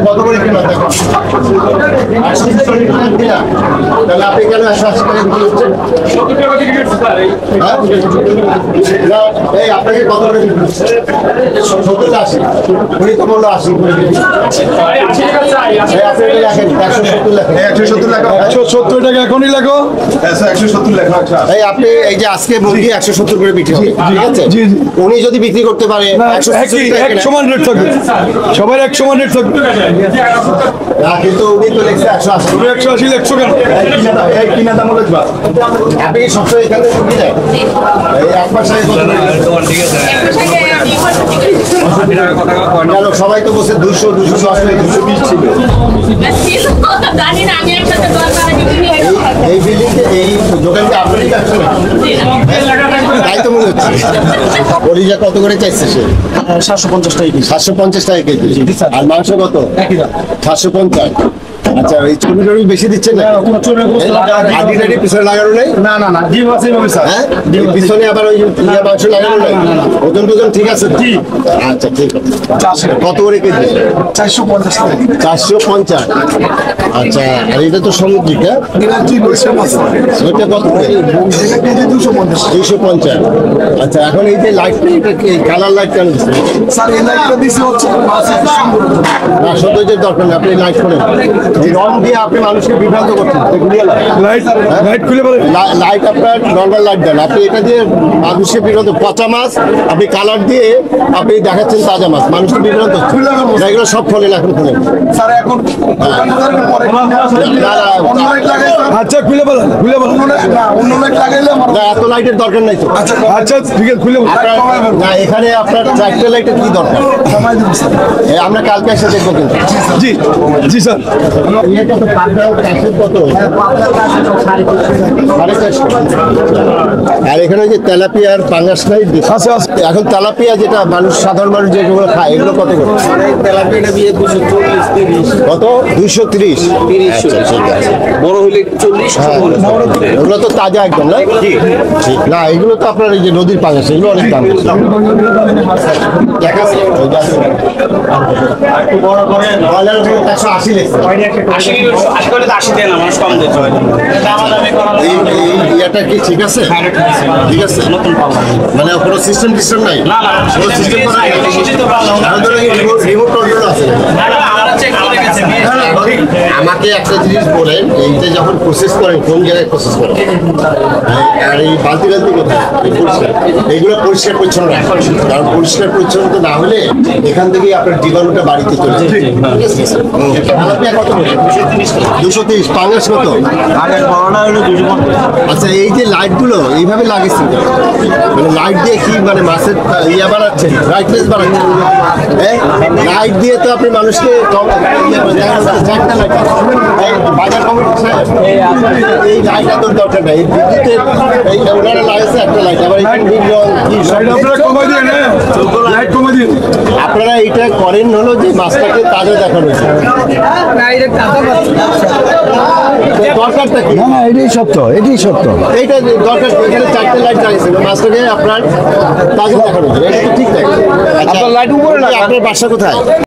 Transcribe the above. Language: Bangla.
কত করে কিলো দেখো? 80 টাকা। তাহলে আপনি কেন 180 টাকা বিক্রি করছেন? 70 টাকা বিক্রি করছেন স্যার। এই আপনাকে কত করে বিক্রি করছেন? 70 না 80? উনি তো বললো 80 করে বিক্রি। 80 টাকা চাই। আপনি লেখেন 170 লেখেন। 170 লেখো। 170 টাকা এখনই লেখো। 170 লেখো। আচ্ছা। এই আপনি এই যে আজকে মুরগি 170 করে বিক্রি হবে। ঠিক আছে? জি জি। উনি যদি বিক্রি করতে পারে 170 টাকা এক সমান রেট থাকবে। সবার এক সমান রেট থাকবে। না কিন্তু উনি তো লিখছে 180। তুমি 180 লেখছো কেন? এই কিনা দাম বলে দিবা। আপনি কি সবসময় এখানে মুরগি দেয়? এই এক মাসে কত করে? ঠিক আছে। কেন সবাই তো বলছে 200 210 220 ছিল। এই বিল্ডিং এই দোকানটা আপনারই কাছে না? তাই তো মনে হচ্ছে। কলিজা কত করে চাইছে সে? 750 টাকা কেজি। 750 টাকা কেজি। আর মাংস কত? 750। আচ্ছা এই চর্বি বেশি দিচ্ছেন না? হাড্ডি টাডি পিছনে লাগানো নেই? না না না ডিম আছে এভাবে স্যার। হ্যাঁ পিছনে আবার ওই মাংস লাগানো নেই? ওজন টোজন ঠিক আছে? জি। আচ্ছা ঠিক আছে। কত করে কেজি? 450 টাকা। 450। আচ্ছা আর এটা তো সামুদ্রিক, হ্যাঁ? ওইটা কত করে? 250। আচ্ছা এখন এই যে লাইটটা এটা কি কালার লাইট কেন দিচ্ছে? স্যার এই লাইটটা দিছে হচ্ছে না সৌন্দর্যের দরকার নেই, আপনি লাইট করেন। এই রং দিয়ে আপনি মানুষকে বিভ্রান্ত করছেন। লাইট লাইট খুলে বলে লাইট আপনার নর্মাল লাইট দেন, আপনি এটা দিয়ে মানুষকে বিভ্রান্ত। পচা মাছ আপনি কালার দিয়ে আপনি দেখাচ্ছেন তাজা মাছ, মানুষকে বিভ্রান্ত হচ্ছে। এগুলো সব খোলেন, এখন খোলেন। স্যার এখন আচ্ছা খুলে বলেন অন্য লাইট লাগাইলে না এত লাইটের দরকার নাই তো। আচ্ছা ঠিক আছে খুলে না এখানে আপনার চারটে লাইটের কি দরকার? আমরা কালকে এসে দেখবো কিন্তু। জি জি স্যার। আর এখানে যে তেলাপিয়ার পাঙ্গাস নাই আছে আছে। এখন তেলাপিয়া যেটা মানুষ সাধারণ মানুষ যেগুলো খায় এগুলো কত করে? তেলাপিয়াটা বিয়ে 240 30 কত? 230। বড় হইলে 40। এগুলো তো তাজা একদম না? না এগুলো তো আপনার এই যে নদীর পাঙ্গাস, এগুলো অনেক দাম। একটু বড় করে 180 লেখছে। 80 করে তো 80 দেন না, মানুষ কম দিতে হয়। এই ইয়াটা কি ঠিক আছে? ঠিক আছে নতুন পাবো মানে কোনো সিস্টেম নাই? না না কোনো সিস্টেম করা নেই? রিমোট কন্ট্রোল আছে? আমরা চেক করে গেছি। আমাকে একটা জিনিস বলেন, এইটা যখন প্রসেস করেন কোন জায়গায় প্রসেস করেন? আর এই বালতি বালতি কোথায়? এইগুলো পরিষ্কার পরিচ্ছন্ন রাখেন, কারণ পরিষ্কার পরিচ্ছন্ন না হলে এখান থেকেই আপনার জীবাণুটা বাড়িতে চলে যায়। তেলাপিয়া কত করে? 230। পাঙ্গাস কত? আচ্ছা এই যে লাইটগুলো এইভাবে লাগিয়েছেন মানে লাইট দিয়ে কি মানে মাছের ইয়া বাড়াচ্ছেন, ব্রাইটনেস বাড়াচ্ছেন? লাইট দিয়ে তো আপনি মানুষকে বাজার কমিটি এই লাইট এত দরকার নাই, এই বিদ্যুতের এই ওনারা লাগাইছে একটা লাইট, আবার আপনারা এইটা করেন হলো যে মাছটাকে তাজা দেখানো হয়েছে। দরকারটা কি? না এটাই সত্য, এটাই সত্য। এইটা দরকার, এখানে চারটে লাইট লাগিয়েছে মাছটাকে আপনার তাজা দেখানো হয়েছে, এটা তো ঠিক থাকে। আপনার বাসা কোথায়?